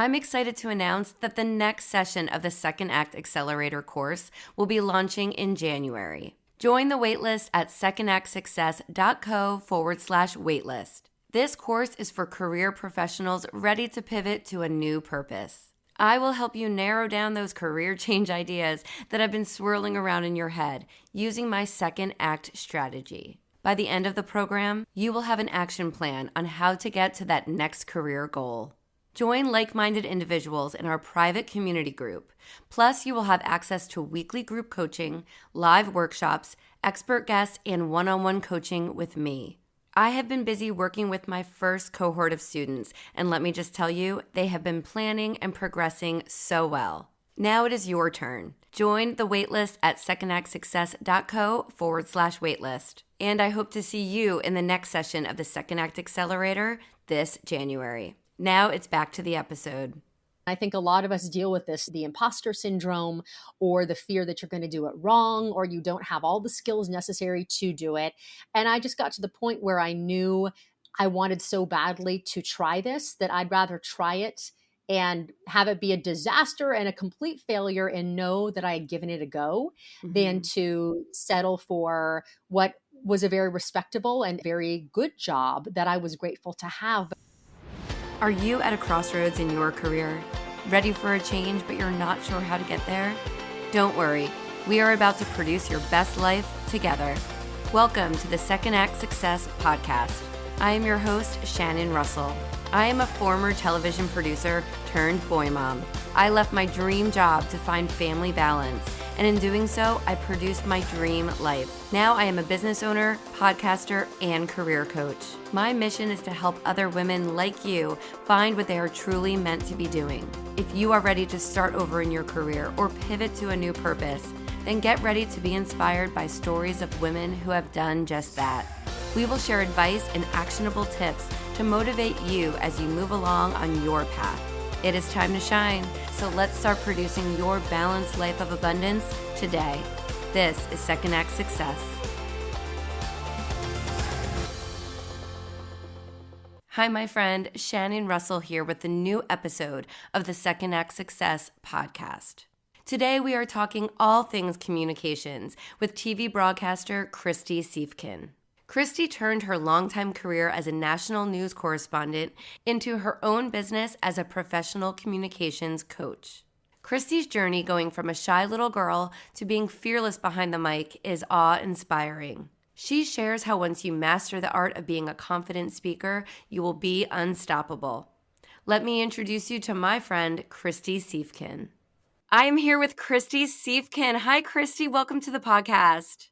I'm excited to announce that the next session of the Second Act Accelerator course will be launching in January. Join the waitlist at secondactsuccess.co/waitlist. This course is for career professionals ready to pivot to a new purpose. I will help you narrow down those career change ideas that have been swirling around in your head using my Second Act strategy. By the end of the program, you will have an action plan on how to get to that next career goal. Join like-minded individuals in our private community group. Plus, you will have access to weekly group coaching, live workshops, expert guests, and one-on-one coaching with me. I have been busy working with my first cohort of students, and let me just tell you, they have been planning and progressing so well. Now it is your turn. Join the waitlist at secondactsuccess.co/waitlist. And I hope to see you in the next session of the Second Act Accelerator this January. Now it's back to the episode. I think a lot of us deal with this, the imposter syndrome, or the fear that you're going to do it wrong, or you don't have all the skills necessary to do it. And I just got to the point where I knew I wanted so badly to try this that I'd rather try it and have it be a disaster and a complete failure and know that I had given it a go than to settle for what was a very respectable and very good job that I was grateful to have. Are you at a crossroads in your career? Ready for a change, but you're not sure how to get there? Don't worry. We are about to produce your best life together. Welcome to the Second Act Success podcast. I am your host, Shannon Russell. I am a former television producer turned boy mom. I left my dream job to find family balance, and in doing so, I produced my dream life. Now I am a business owner, podcaster, and career coach. My mission is to help other women like you find what they are truly meant to be doing. If you are ready to start over in your career or pivot to a new purpose, then get ready to be inspired by stories of women who have done just that. We will share advice and actionable tips to motivate you as you move along on your path. It is time to shine, so let's start producing your balanced life of abundance today. This is Second Act Success. Hi, my friend, Shannon Russell here with the new episode of the Second Act Success podcast. Today we are talking all things communications with TV broadcaster Kristy Siefkin. Kristy turned her longtime career as a national news correspondent into her own business as a professional communications coach. Kristy's journey going from a shy little girl to being fearless behind the mic is awe-inspiring. She shares how once you master the art of being a confident speaker, you will be unstoppable. Let me introduce you to my friend, Kristy Siefkin. I am here with Kristy Siefkin. Hi, Kristy. Welcome to the podcast.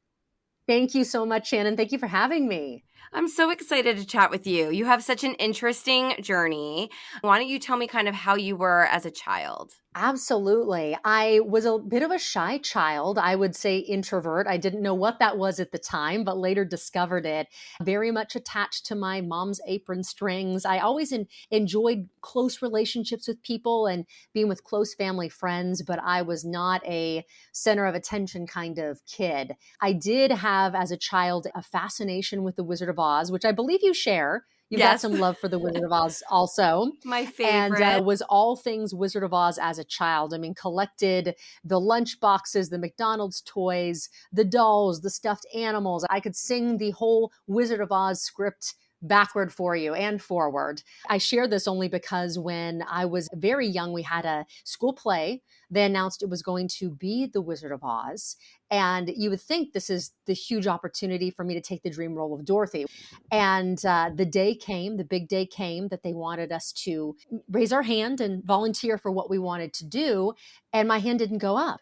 Thank you so much, Shannon. Thank you for having me. I'm so excited to chat with you. You have such an interesting journey. Why don't you tell me kind of how you were as a child? Absolutely. I was a bit of a shy child. I would say introvert. I didn't know what that was at the time, but later discovered it. Very much attached to my mom's apron strings. I always enjoyed close relationships with people and being with close family friends, but I was not a center of attention kind of kid. I did have, as a child, a fascination with the Wizard of Oz, which I believe you share. You've got some love for the Wizard of Oz also. My favorite. And was all things Wizard of Oz as a child. I mean, collected the lunch boxes, the McDonald's toys, the dolls, the stuffed animals. I could sing the whole Wizard of Oz script backward for you and forward. I share this only because when I was very young, we had a school play. They announced it was going to be the Wizard of Oz. And you would think this is the huge opportunity for me to take the dream role of Dorothy. And the day came, the big day came that they wanted us to raise our hand and volunteer for what we wanted to do. And my hand didn't go up.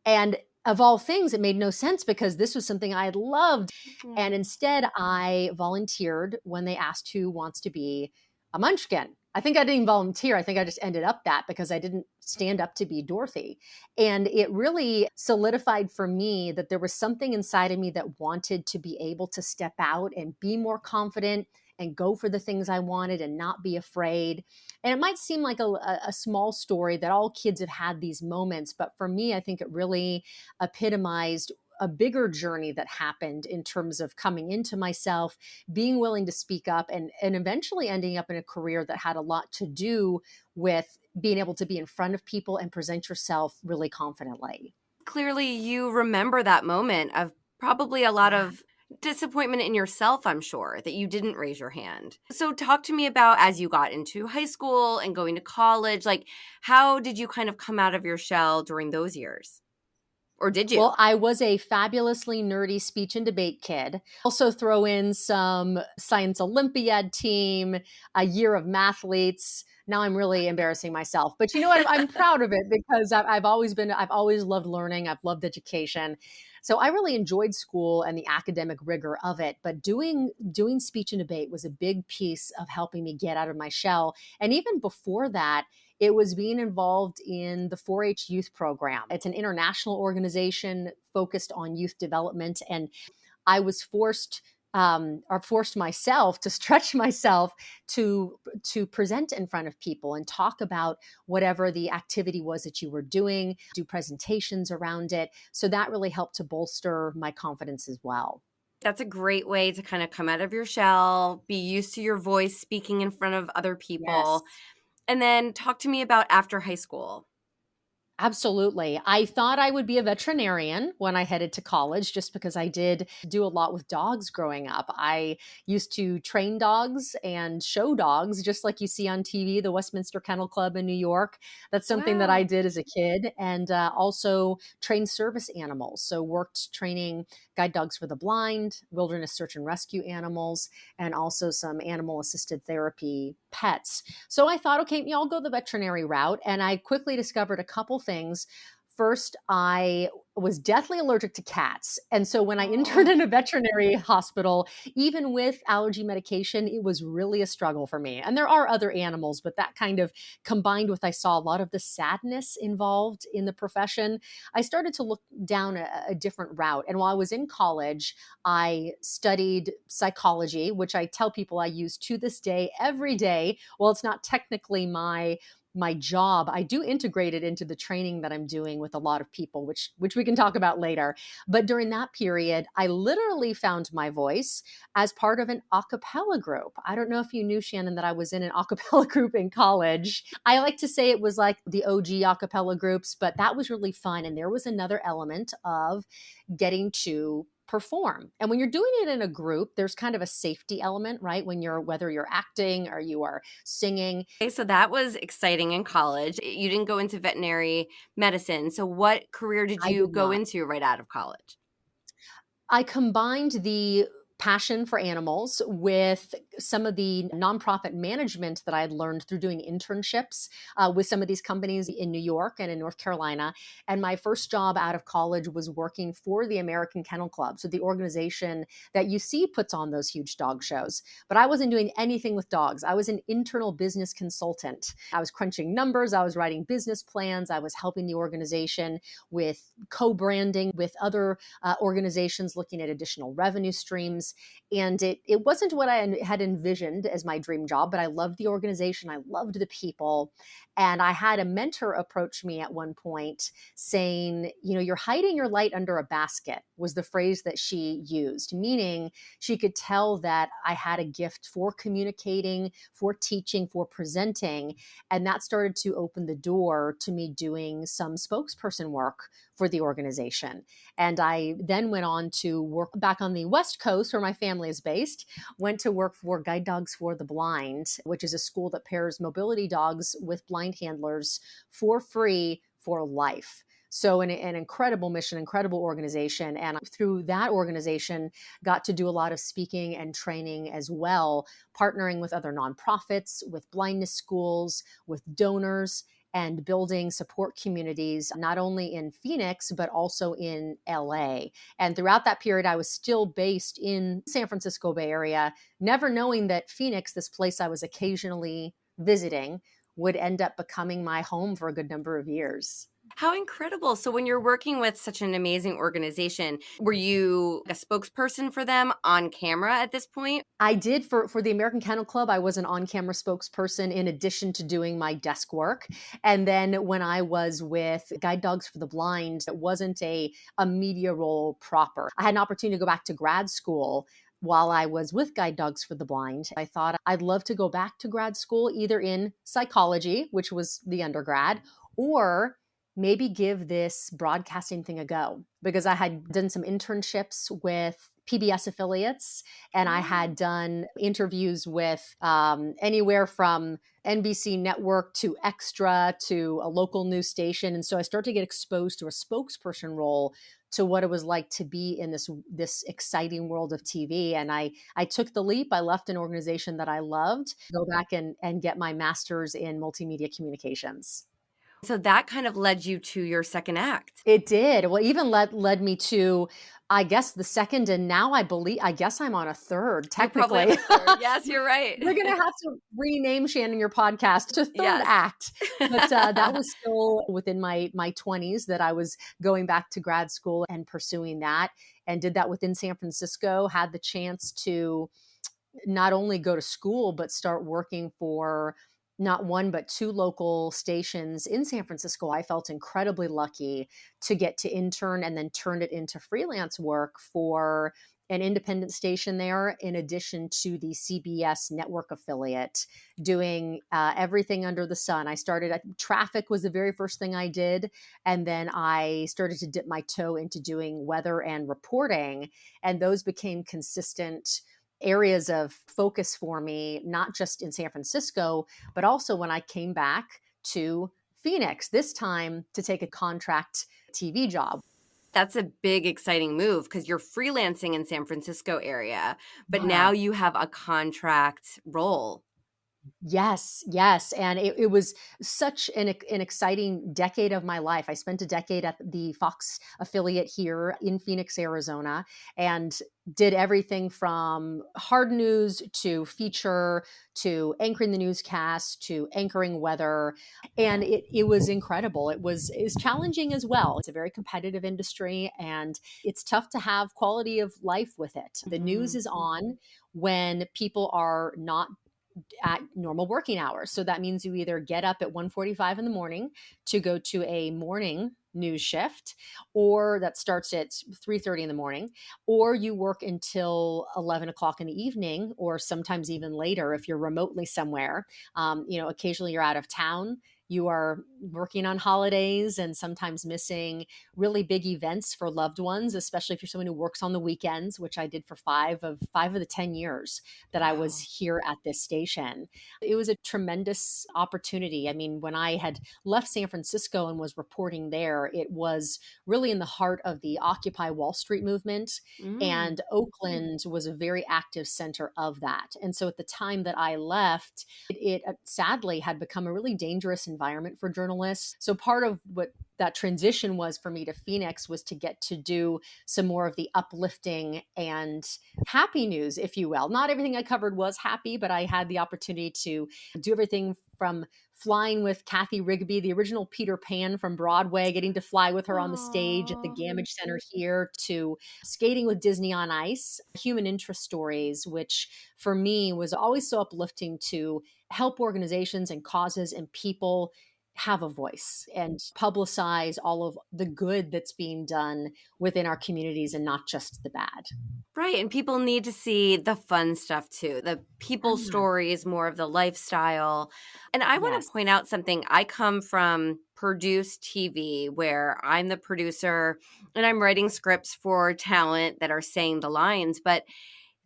And of all things, it made no sense because this was something I had loved. And instead, I volunteered when they asked who wants to be a munchkin. I think I didn't volunteer. I think I just ended up that because I didn't stand up to be Dorothy. And it really solidified for me that there was something inside of me that wanted to be able to step out and be more confident and go for the things I wanted and not be afraid. And it might seem like a small story that all kids have had these moments, but for me, I think it really epitomized a bigger journey that happened in terms of coming into myself, being willing to speak up, and eventually ending up in a career that had a lot to do with being able to be in front of people and present yourself really confidently. Clearly, you remember that moment of probably a lot of disappointment in yourself, I'm sure, that you didn't raise your hand. So talk to me about as you got into high school and going to college, like how did you kind of come out of your shell during those years? Or did you? Well, I was a fabulously nerdy speech and debate kid. Also throw in some science Olympiad team, a year of mathletes. Now I'm really embarrassing myself, but you know what? I'm proud of it because I've always loved learning. I've loved education. So I really enjoyed school and the academic rigor of it, but doing speech and debate was a big piece of helping me get out of my shell. And even before that, it was being involved in the 4-H youth program. It's an international organization focused on youth development. And I was forced myself to stretch myself to present in front of people and talk about whatever the activity was that you were doing, do presentations around it. So that really helped to bolster my confidence as well. That's a great way to kind of come out of your shell, be used to your voice speaking in front of other people. Yes. And then talk to me about after high school. Absolutely. I thought I would be a veterinarian when I headed to college just because I did do a lot with dogs growing up. I used to train dogs and show dogs, just like you see on TV, the Westminster Kennel Club in New York. That's something that I Wow. did as a kid, and also trained service animals. So worked training guide dogs for the blind, wilderness search and rescue animals, and also some animal assisted therapy pets. So I thought, okay, I'll go the veterinary route. And I quickly discovered a couple things. First, I was deathly allergic to cats. And so when I interned Oh. in a veterinary hospital, even with allergy medication, it was really a struggle for me. And there are other animals, but that kind of combined with I saw a lot of the sadness involved in the profession, I started to look down a different route. And while I was in college, I studied psychology, which I tell people I use to this day every day. Well, it's not technically my job. I do integrate it into the training that I'm doing with a lot of people, which we can talk about later. But during that period, I literally found my voice as part of an a cappella group. I don't know if you knew, Shannon, that I was in an a cappella group in college. I like to say it was like the OG a cappella groups, but that was really fun. And there was another element of getting to perform. And when you're doing it in a group, there's kind of a safety element, right? Whether you're acting or you are singing. Okay, so that was exciting in college. You didn't go into veterinary medicine. So what career did I you did go not. into right out of college? I combined the passion for animals with some of the nonprofit management that I had learned through doing internships with some of these companies in New York and in North Carolina. And my first job out of college was working for the American Kennel Club, so the organization that you see puts on those huge dog shows. But I wasn't doing anything with dogs. I was an internal business consultant. I was crunching numbers. I was writing business plans. I was helping the organization with co-branding with other organizations looking at additional revenue streams. And it wasn't what I had envisioned as my dream job, but I loved the organization. I loved the people. And I had a mentor approach me at one point saying, you're hiding your light under a basket, was the phrase that she used, meaning she could tell that I had a gift for communicating, for teaching, for presenting. And that started to open the door to me doing some spokesperson work for the organization. And I then went on to work back on the West Coast where my family is based, went to work for Guide Dogs for the Blind, which is a school that pairs mobility dogs with blind handlers for free for life. So an incredible mission, incredible organization. And through that organization, got to do a lot of speaking and training as well, partnering with other nonprofits, with blindness schools, with donors, and building support communities, not only in Phoenix, but also in LA. And throughout that period, I was still based in San Francisco Bay Area, never knowing that Phoenix, this place I was occasionally visiting, would end up becoming my home for a good number of years. How incredible. So when you're working with such an amazing organization, were you a spokesperson for them on camera at this point? I did for the American Kennel Club. I was an on-camera spokesperson in addition to doing my desk work. And then when I was with Guide Dogs for the Blind, it wasn't a media role proper. I had an opportunity to go back to grad school while I was with Guide Dogs for the Blind. I thought I'd love to go back to grad school, either in psychology, which was the undergrad, or maybe give this broadcasting thing a go, because I had done some internships with PBS affiliates, and I had done interviews with anywhere from NBC Network to Extra to a local news station. And so I started to get exposed to a spokesperson role, to what it was like to be in this exciting world of TV. And I took the leap. I left an organization that I loved, go back and get my master's in multimedia communications. So that kind of led you to your second act. It did. Well, even led me to, I guess, the second, and now I guess I'm on a third, You're probably technically. on a third. Yes, you're right. We're going to have to rename, Shannon, your podcast to Third Yes. Act. But that was still within my 20s that I was going back to grad school and pursuing that, and did that within San Francisco. Had the chance to not only go to school, but start working for not one, but two local stations in San Francisco. I felt incredibly lucky to get to intern and then turned it into freelance work for an independent station there, in addition to the CBS network affiliate, doing everything under the sun. I started at traffic was the very first thing I did. And then I started to dip my toe into doing weather and reporting. And those became consistent areas of focus for me, not just in San Francisco, but also when I came back to Phoenix, this time to take a contract TV job. That's a big, exciting move, because you're freelancing in San Francisco area, but Yeah. now you have a contract role. Yes, yes. And it was such an exciting decade of my life. I spent a decade at the Fox affiliate here in Phoenix, Arizona, and did everything from hard news to feature to anchoring the newscast to anchoring weather. And it was incredible. It was challenging as well. It's a very competitive industry, and it's tough to have quality of life with it. The news is on when people are not at normal working hours. So that means you either get up at 1:45 in the morning to go to a morning news shift, or that starts at 3:30 in the morning, or you work until 11 o'clock in the evening, or sometimes even later if you're remotely somewhere. Occasionally you're out of town. You are working on holidays and sometimes missing really big events for loved ones, especially if you're someone who works on the weekends, which I did for five of the 10 years that I was here at this station. It was a tremendous opportunity. I mean, when I had left San Francisco and was reporting there, it was really in the heart of the Occupy Wall Street movement. And Oakland was a very active center of that. And so at the time that I left, it sadly had become a really dangerous environment for journalists. So part of what that transition was for me to Phoenix was to get to do some more of the uplifting and happy news, if you will. Not everything I covered was happy, but I had the opportunity to do everything from flying with Kathy Rigby, the original Peter Pan from Broadway, getting to fly with her on the stage at the Gamage Center here, to skating with Disney on Ice, human interest stories, which for me was always so uplifting to help organizations and causes and people have a voice and publicize all of the good that's being done within our communities and not just the bad. Right. And people need to see the fun stuff too, the people stories, more of the lifestyle. And I want to point out something. I come from produced TV, where I'm the producer and I'm writing scripts for talent that are saying the lines. But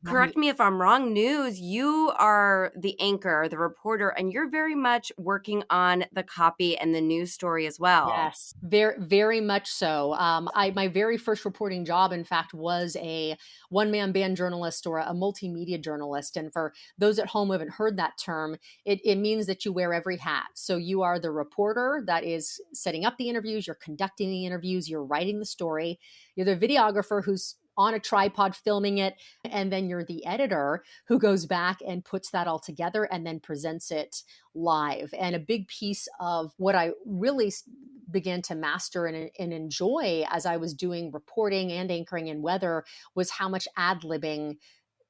correct me if I'm wrong, news, you are the anchor, the reporter, and you're very much working on the copy and the news story as well. Yes, very, very much so. My very first reporting job, in fact, was a one-man band journalist or a multimedia journalist. And for those at home who haven't heard that term, it means that you wear every hat. So you are the reporter that is setting up the interviews, you're conducting the interviews, you're writing the story, you're the videographer who's on a tripod filming it, and then you're the editor who goes back and puts that all together and then presents it live. And a big piece of what I really began to master and enjoy as I was doing reporting and anchoring and weather was how much ad-libbing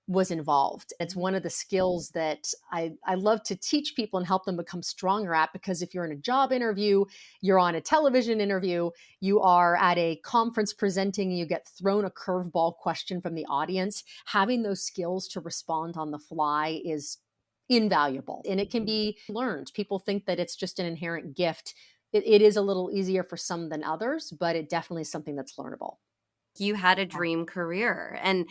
was involved. It's one of the skills that I love to teach people and help them become stronger at, because if you're in a job interview, you're on a television interview, you are at a conference presenting, you get thrown a curveball question from the audience, having those skills to respond on the fly is invaluable, and it can be learned. People think that it's just an inherent gift. It is a little easier for some than others, but it definitely is something that's learnable. You had a dream career. And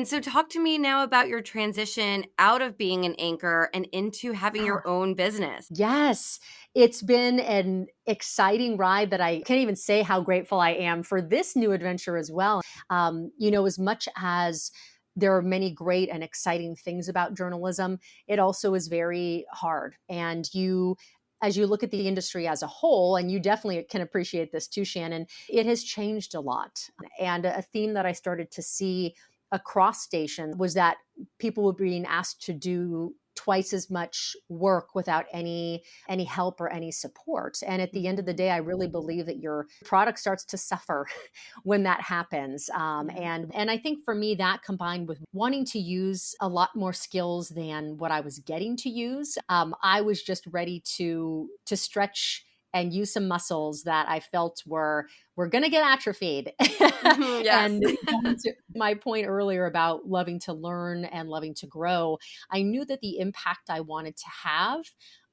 so talk to me now about your transition out of being an anchor and into having your own business. Yes, it's been an exciting ride that I can't even say how grateful I am for this new adventure as well. As much as there are many great and exciting things about journalism, it also is very hard. And as you look at the industry as a whole, and you definitely can appreciate this too, Shannon, it has changed a lot. And a theme that I started to see across stations was that people were being asked to do twice as much work without any help or any support. And at the end of the day, I really believe that your product starts to suffer when that happens. And I think for me, that combined with wanting to use a lot more skills than what I was getting to use, I was just ready to stretch and use some muscles that I felt were going to get atrophied. Yes. And going to my point earlier about loving to learn and loving to grow, I knew that the impact I wanted to have,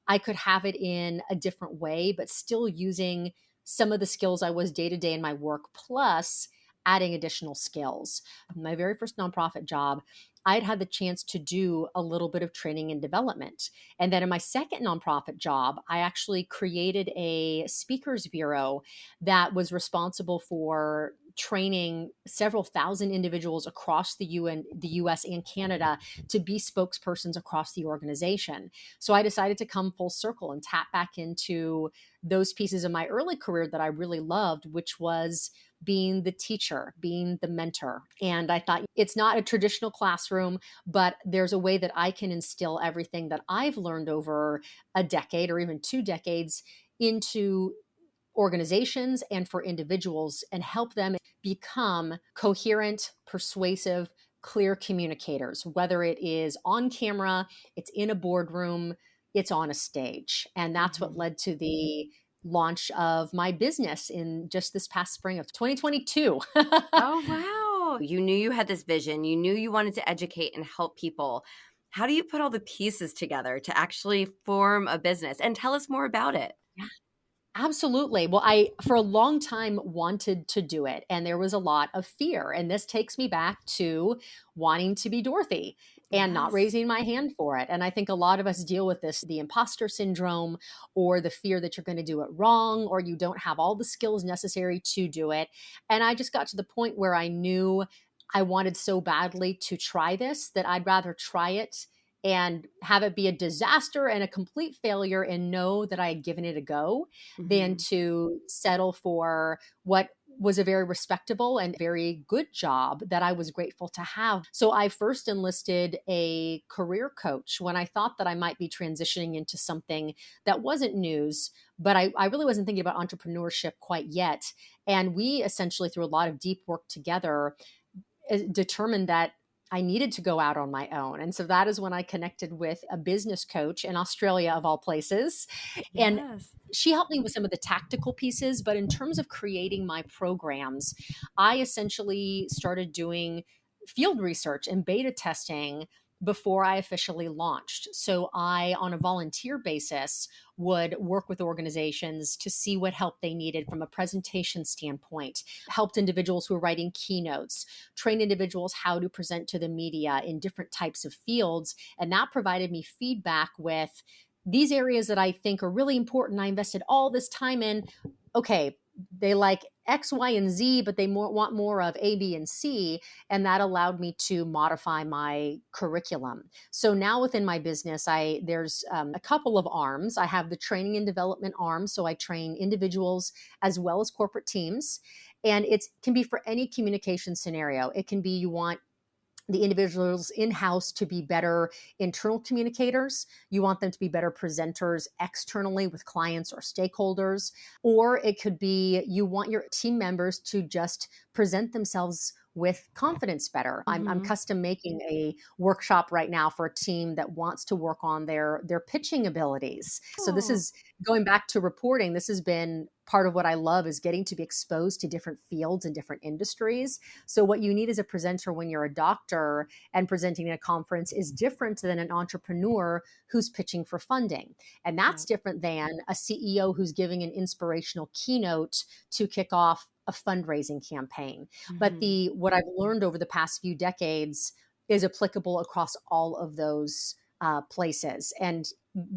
I could have it in a different way, but still using some of the skills I was day to day in my work, plus adding additional skills. My very first nonprofit job, I'd had the chance to do a little bit of training and development. And then in my second nonprofit job, I actually created a speakers bureau that was responsible for training several thousand individuals across the US and Canada to be spokespersons across the organization. So I decided to come full circle and tap back into those pieces of my early career that I really loved, which was being the teacher, being the mentor. And I thought, it's not a traditional classroom, but there's a way that I can instill everything that I've learned over a decade or even 2 decades into organizations and for individuals, and help them become coherent, persuasive, clear communicators, whether it is on camera, it's in a boardroom, it's on a stage. And that's what led to the launch of my business in just this past spring of 2022. Oh, wow. You knew you had this vision. You knew you wanted to educate and help people. How do you put all the pieces together to actually form a business? And tell us more about it. Absolutely. Well, I, for a long time, wanted to do it, and there was a lot of fear. And this takes me back to wanting to be Dorothy and not Yes. raising my hand for it. And I think a lot of us deal with this, the imposter syndrome, or the fear that you're going to do it wrong, or you don't have all the skills necessary to do it. And I just got to the point where I knew I wanted so badly to try this that I'd rather try it and have it be a disaster and a complete failure and know that I had given it a go than to settle for what was a very respectable and very good job that I was grateful to have. So I first enlisted a career coach when I thought that I might be transitioning into something that wasn't news, but I really wasn't thinking about entrepreneurship quite yet. And we essentially, through a lot of deep work together, determined that I needed to go out on my own. And so that is when I connected with a business coach in Australia, of all places. And Yes. she helped me with some of the tactical pieces. But in terms of creating my programs, I essentially started doing field research and beta testing before I officially launched. So I, on a volunteer basis, would work with organizations to see what help they needed from a presentation standpoint, helped individuals who were writing keynotes, trained individuals how to present to the media in different types of fields. And that provided me feedback with these areas that I think are really important. I invested all this time in. Okay, they like X, Y, and Z, but they want more of A, B, and C. And that allowed me to modify my curriculum. So now within my business, there's a couple of arms. I have the training and development arm. So I train individuals as well as corporate teams. And it can be for any communication scenario. It can be you want the individuals in-house to be better internal communicators. You want them to be better presenters externally with clients or stakeholders. Or it could be you want your team members to just present themselves with confidence better. I'm custom making a workshop right now for a team that wants to work on their pitching abilities. So this is going back to reporting. This has been part of what I love, is getting to be exposed to different fields and different industries. So what you need as a presenter when you're a doctor and presenting at a conference is different than an entrepreneur who's pitching for funding. And that's different than a CEO who's giving an inspirational keynote to kick off a fundraising campaign. But what I've learned over the past few decades is applicable across all of those places. And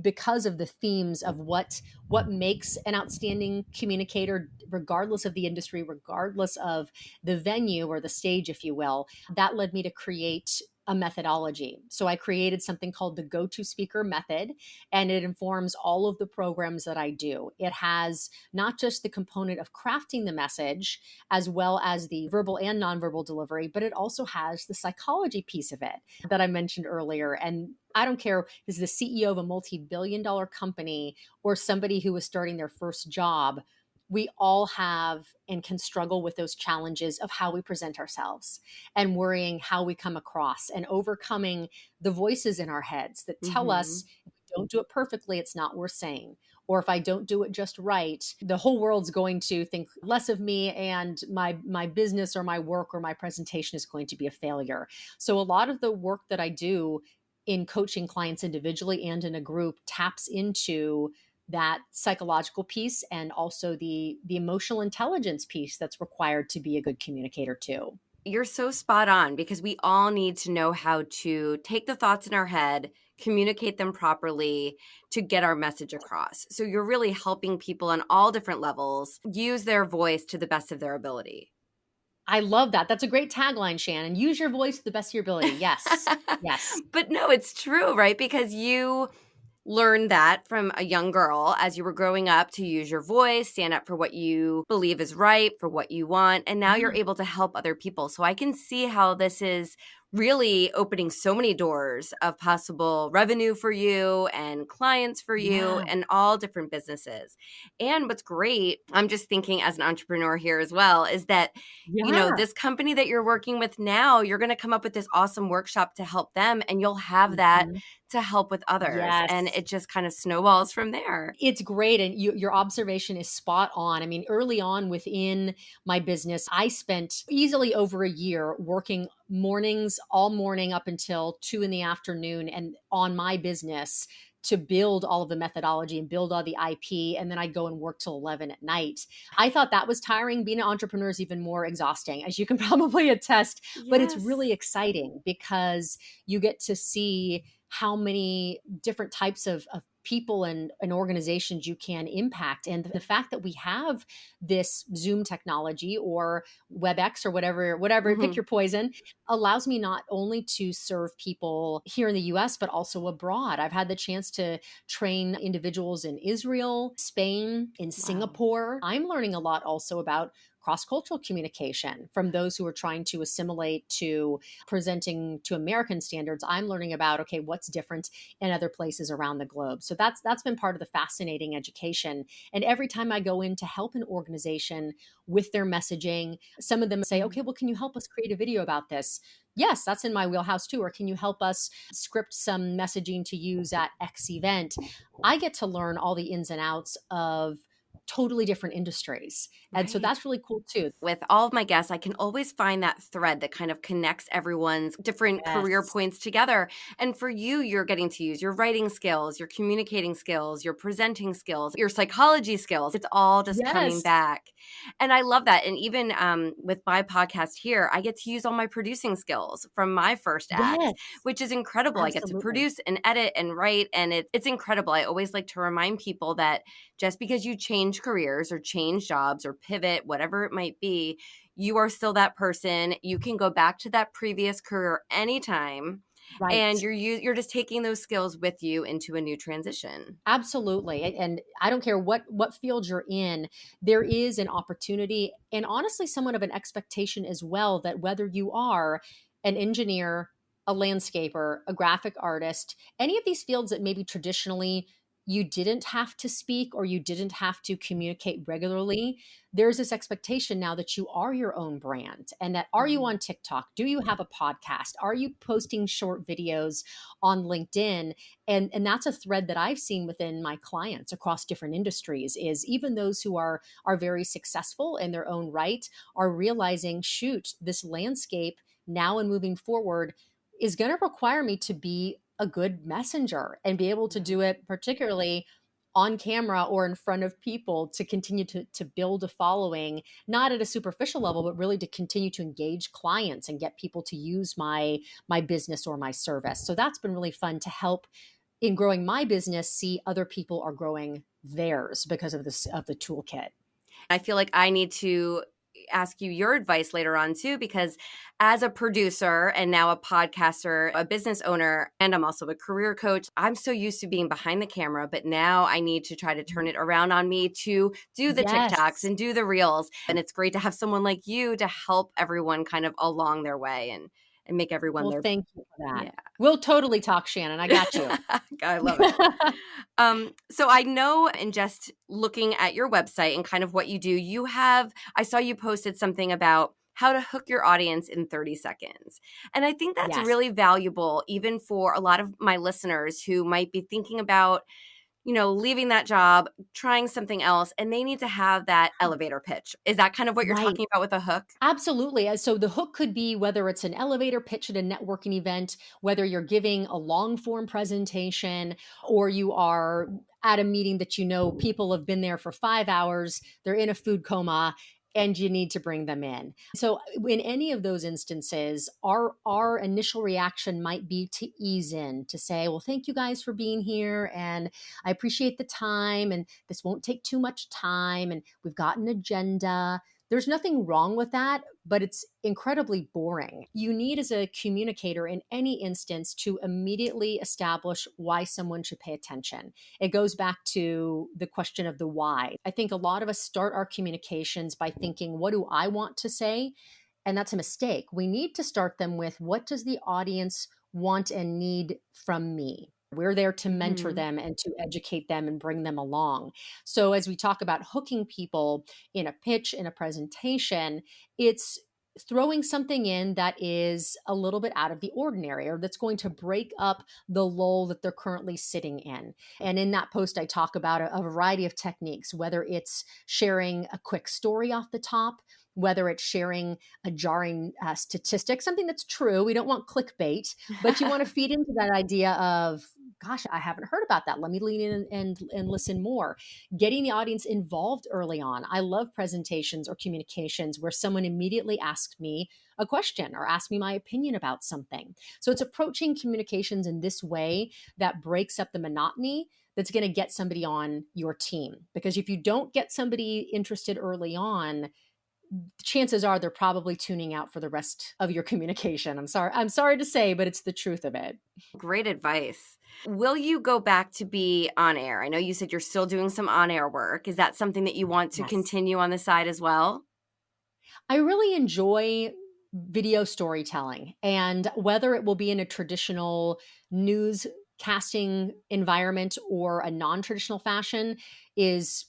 because of the themes of what makes an outstanding communicator, regardless of the industry, regardless of the venue or the stage, if you will, that led me to create a methodology. So I created something called the Go-To Speaker Method, and it informs all of the programs that I do. It has not just the component of crafting the message, as well as the verbal and nonverbal delivery, but it also has the psychology piece of it that I mentioned earlier. And I don't care if this is the CEO of a multi-billion-dollar company or somebody who is starting their first job, we all have and can struggle with those challenges of how we present ourselves and worrying how we come across and overcoming the voices in our heads that tell us if we don't do it perfectly, it's not worth saying. Or if I don't do it just right, the whole world's going to think less of me, and my business or my work or my presentation is going to be a failure. So a lot of the work that I do in coaching clients individually and in a group taps into that psychological piece and also the emotional intelligence piece that's required to be a good communicator too. You're so spot on, because we all need to know how to take the thoughts in our head, communicate them properly to get our message across. So you're really helping people on all different levels use their voice to the best of their ability. I love that. That's a great tagline, Shannon. Use your voice to the best of your ability. Yes. Yes. But no, it's true, right? Because you learned that from a young girl as you were growing up, to use your voice, stand up for what you believe is right, for what you want. And now you're able to help other people. So I can see how this is really opening so many doors of possible revenue for you and clients for you and all different businesses. And what's great, I'm just thinking as an entrepreneur here as well, is that, you know, this company that you're working with now, you're going to come up with this awesome workshop to help them, and you'll have that to help with others. And it just kind of snowballs from there. It's great. And your observation is spot on. I mean, early on within my business, I spent easily over a year working mornings, all morning up until 2 p.m. and on my business to build all of the methodology and build all the IP. And then I'd go and work till 11 at night. I thought that was tiring. Being an entrepreneur is even more exhausting, as you can probably attest, but it's really exciting because you get to see how many different types of people and organizations you can impact. And the fact that we have this Zoom technology or WebEx or whatever, pick your poison, allows me not only to serve people here in the US, but also abroad. I've had the chance to train individuals in Israel, Spain, in Singapore. I'm learning a lot also about cross-cultural communication from those who are trying to assimilate to presenting to American standards. I'm learning about, okay, what's different in other places around the globe. So that's been part of the fascinating education. And every time I go in to help an organization with their messaging, some of them say, okay, well, can you help us create a video about this? Yes, that's in my wheelhouse too. Or can you help us script some messaging to use at X event? I get to learn all the ins and outs of totally different industries. And so that's really cool too. With all of my guests, I can always find that thread that kind of connects everyone's different career points together. And for you, you're getting to use your writing skills, your communicating skills, your presenting skills, your psychology skills. It's all just coming back. And I love that. And even with my podcast here, I get to use all my producing skills from my first act, which is incredible. I get to produce and edit and write, and it's incredible. I always like to remind people that just because you change careers or change jobs or pivot, whatever it might be, you are still that person. You can go back to that previous career anytime. And you're just taking those skills with you into a new transition. Absolutely. And I don't care what field you're in, there is an opportunity and honestly somewhat of an expectation as well that whether you are an engineer, a landscaper, a graphic artist, any of these fields that maybe traditionally you didn't have to speak or you didn't have to communicate regularly, there's this expectation now that you are your own brand and that are you on TikTok? Do you have a podcast? Are you posting short videos on LinkedIn? And that's a thread that I've seen within my clients across different industries is even those who are very successful in their own right are realizing, shoot, this landscape now and moving forward is going to require me to be a good messenger and be able to do it particularly on camera or in front of people to continue to build a following, not at a superficial level, but really to continue to engage clients and get people to use my business or my service. So that's been really fun to help in growing my business, see other people are growing theirs because of this, of the toolkit. I feel like I need to ask you your advice later on too, because as a producer and now a podcaster, a business owner, and I'm also a career coach, I'm so used to being behind the camera, but now I need to try to turn it around on me to do the TikToks Yes. and do the reels. And it's great to have someone like you to help everyone kind of along their way and make everyone Well, their, thank you for that. yeah. We'll totally talk, Shannon. I got you. I love it. So I know in just looking at your website and kind of what you do, I saw you posted something about how to hook your audience in 30 seconds. And I think that's Yes. really valuable, even for a lot of my listeners who might be thinking about, leaving that job, trying something else, and they need to have that elevator pitch. Is that kind of what you're Right. talking about with a hook? Absolutely. So the hook could be whether it's an elevator pitch at a networking event, whether you're giving a long form presentation, or you are at a meeting that people have been there for 5 hours, they're in a food coma, and you need to bring them in. So in any of those instances, our initial reaction might be to ease in, to say, well, thank you guys for being here, and I appreciate the time, and this won't take too much time, and we've got an agenda. There's nothing wrong with that, but it's incredibly boring. You need, as a communicator in any instance, to immediately establish why someone should pay attention. It goes back to the question of the why. I think a lot of us start our communications by thinking, what do I want to say? And that's a mistake. We need to start them with, what does the audience want and need from me? We're there to mentor them and to educate them and bring them along. So as we talk about hooking people in a pitch, in a presentation, it's throwing something in that is a little bit out of the ordinary, or that's going to break up the lull that they're currently sitting in. And in that post, I talk about a variety of techniques, whether it's sharing a quick story off the top, whether it's sharing a jarring statistic, something that's true. We don't want clickbait, but you want to feed into that idea of, gosh, I haven't heard about that. Let me lean in and listen more. Getting the audience involved early on. I love presentations or communications where someone immediately asks me a question or asks me my opinion about something. So it's approaching communications in this way that breaks up the monotony, that's going to get somebody on your team. Because if you don't get somebody interested early on, chances are they're probably tuning out for the rest of your communication. I'm sorry to say, but it's the truth of it. Great advice. Will you go back to be on air? I know you said you're still doing some on-air work. Is that something that you want to Yes. continue on the side as well? I really enjoy video storytelling, and whether it will be in a traditional news casting environment or a non-traditional fashion is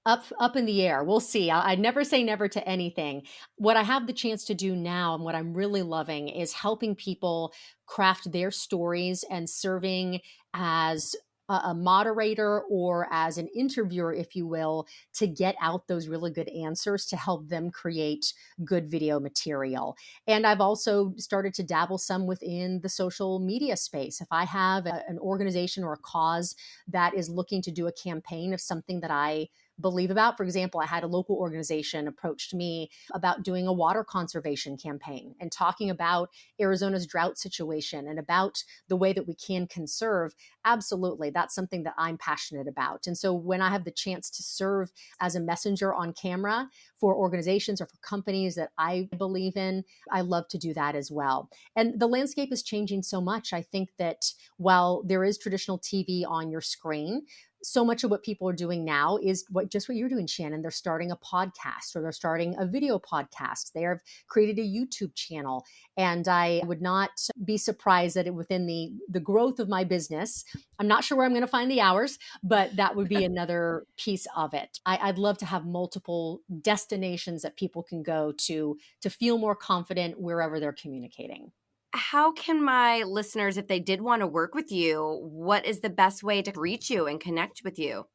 up in the air. We'll see. I never say never to anything. What I have the chance to do now and what I'm really loving is helping people craft their stories and serving as a moderator or as an interviewer, if you will, to get out those really good answers to help them create good video material. And I've also started to dabble some within the social media space. If I have an organization or a cause that is looking to do a campaign of something that I believe about. For example, I had a local organization approached me about doing a water conservation campaign and talking about Arizona's drought situation and about the way that we can conserve. Absolutely, that's something that I'm passionate about. And so when I have the chance to serve as a messenger on camera for organizations or for companies that I believe in, I love to do that as well. And the landscape is changing so much. I think that while there is traditional TV on your screen, so much of what people are doing now is just what you're doing, Shannon. They're starting a podcast or they're starting a video podcast. They have created a YouTube channel. And I would not be surprised that within the growth of my business, I'm not sure where I'm going to find the hours, but that would be another piece of it. I'd love to have multiple destinations that people can go to feel more confident wherever they're communicating. How can my listeners, if they did want to work with you, what is the best way to reach you and connect with you?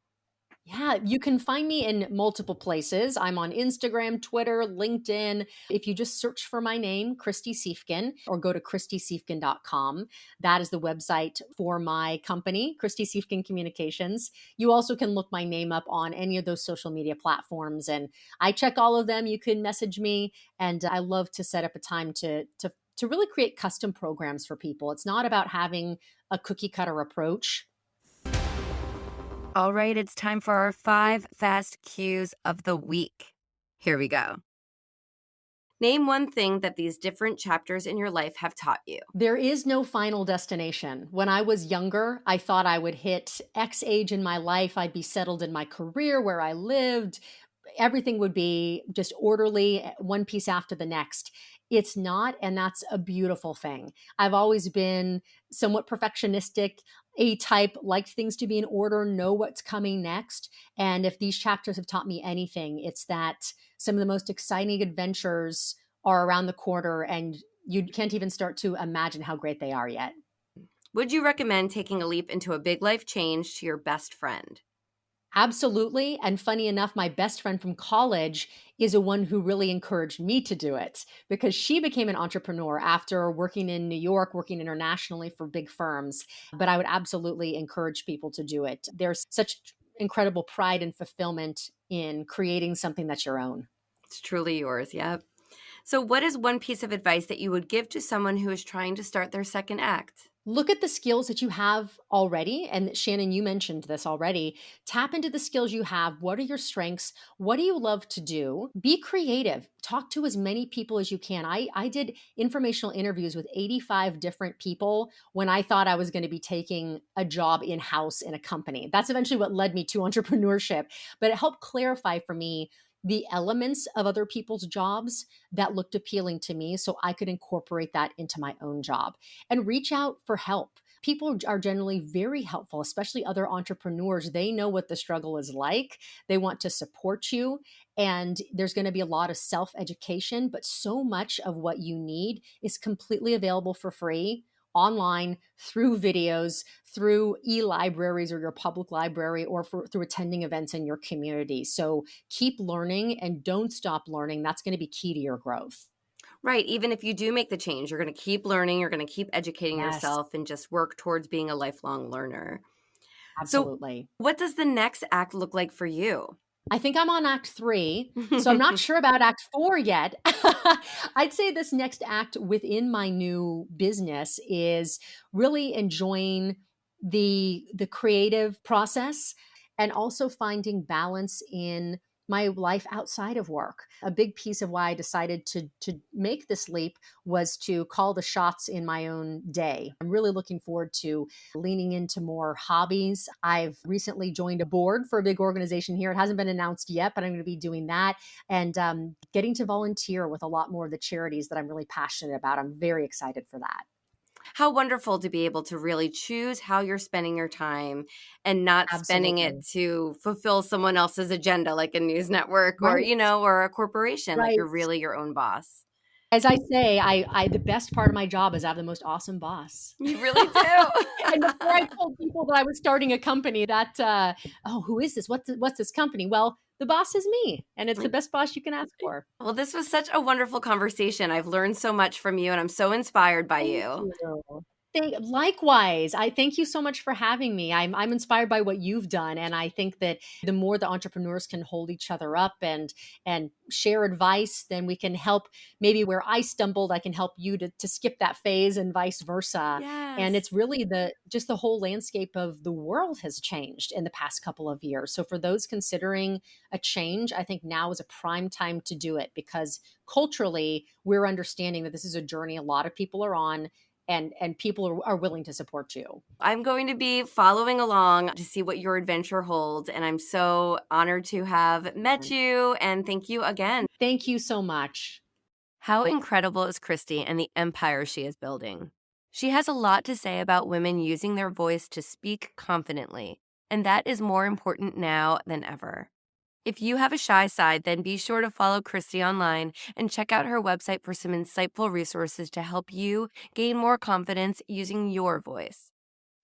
Yeah, you can find me in multiple places. I'm on Instagram, Twitter, LinkedIn. If you just search for my name, Kristy Siefkin, or go to KristySiefkin.com, that is the website for my company, Kristy Siefkin Communications. You also can look my name up on any of those social media platforms, and I check all of them. You can message me, and I love to set up a time to really create custom programs for people. It's not about having a cookie cutter approach. All right, it's time for our 5 fast cues of the week. Here we go. Name one thing that these different chapters in your life have taught you. There is no final destination. When I was younger, I thought I would hit X age in my life. I'd be settled in my career where I lived. Everything would be just orderly, one piece after the next. It's not, and that's a beautiful thing. I've always been somewhat perfectionistic, A-type, like things to be in order, know what's coming next. And if these chapters have taught me anything, it's that some of the most exciting adventures are around the corner, and you can't even start to imagine how great they are yet. Would you recommend taking a leap into a big life change to your best friend? Absolutely. And funny enough, my best friend from college is a one who really encouraged me to do it because she became an entrepreneur after working in New York, working internationally for big firms. But I would absolutely encourage people to do it. There's such incredible pride and fulfillment in creating something that's your own. It's truly yours, yep. So what is one piece of advice that you would give to someone who is trying to start their second act? Look at the skills that you have already. And Shannon, you mentioned this already. Tap into the skills you have. What are your strengths? What do you love to do? Be creative. Talk to as many people as you can. I did informational interviews with 85 different people when I thought I was going to be taking a job in-house in a company. That's eventually what led me to entrepreneurship. But it helped clarify for me the elements of other people's jobs that looked appealing to me so I could incorporate that into my own job and reach out for help. People are generally very helpful, especially other entrepreneurs. They know what the struggle is like. They want to support you. And there's going to be a lot of self-education, but so much of what you need is completely available for free online through videos, through e-libraries or your public library, or through attending events in your community. So keep learning and don't stop learning. That's going to be key to your growth. Right. Even if you do make the change, you're going to keep learning, you're going to keep educating Yes, yourself and just work towards being a lifelong learner. So absolutely. what does the next act look like for you? I think I'm on act 3, so I'm not sure about act 4 yet. I'd say this next act within my new business is really enjoying the creative process and also finding balance in my life outside of work. A big piece of why I decided to make this leap was to call the shots in my own day. I'm really looking forward to leaning into more hobbies. I've recently joined a board for a big organization here. It hasn't been announced yet, but I'm going to be doing that and getting to volunteer with a lot more of the charities that I'm really passionate about. I'm very excited for that. How wonderful to be able to really choose how you're spending your time and not spending it Absolutely. to fulfill someone else's agenda like a news network or, Right. or a corporation. Like Right. you're really your own boss. As I say, I the best part of my job is I have the most awesome boss. You really do. And before I told people that I was starting a company that, oh, who is this? What's this company? Well, the boss is me, and it's the best boss you can ask for. Well, this was such a wonderful conversation. I've learned so much from you and I'm so inspired by Thank you. you. Likewise, I thank you so much for having me. I'm inspired by what you've done, and I think that the more the entrepreneurs can hold each other up and share advice, then we can help. Maybe where I stumbled, I can help you to skip that phase, and vice versa. And Yes. it's really the whole landscape of the world has changed in the past couple of years. So for those considering a change, I think now is a prime time to do it because culturally we're understanding that this is a journey a lot of people are on. and people are willing to support you. I'm going to be following along to see what your adventure holds. And I'm so honored to have met you. And thank you again. Thank you so much. How incredible is Kristy and the empire she is building? She has a lot to say about women using their voice to speak confidently, and that is more important now than ever. If you have a shy side, then be sure to follow Kristy online and check out her website for some insightful resources to help you gain more confidence using your voice.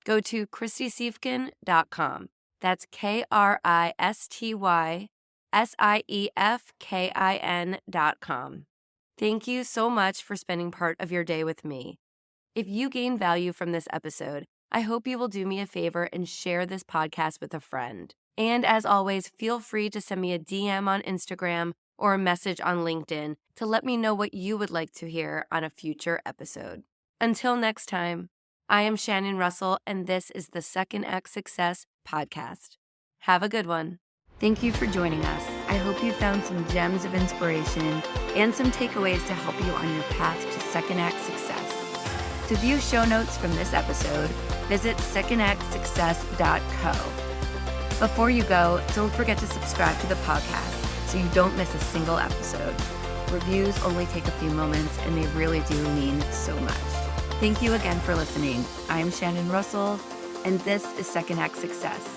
Go to KristySiefkin.com. That's KristySiefkin.com. Thank you so much for spending part of your day with me. If you gain value from this episode, I hope you will do me a favor and share this podcast with a friend. And as always, feel free to send me a DM on Instagram or a message on LinkedIn to let me know what you would like to hear on a future episode. Until next time, I am Shannon Russell, and this is the Second Act Success Podcast. Have a good one. Thank you for joining us. I hope you found some gems of inspiration and some takeaways to help you on your path to Second Act Success. To view show notes from this episode, visit secondactsuccess.co. Before you go, don't forget to subscribe to the podcast so you don't miss a single episode. Reviews only take a few moments, and they really do mean so much. Thank you again for listening. I am Shannon Russell, and this is Second Act Success.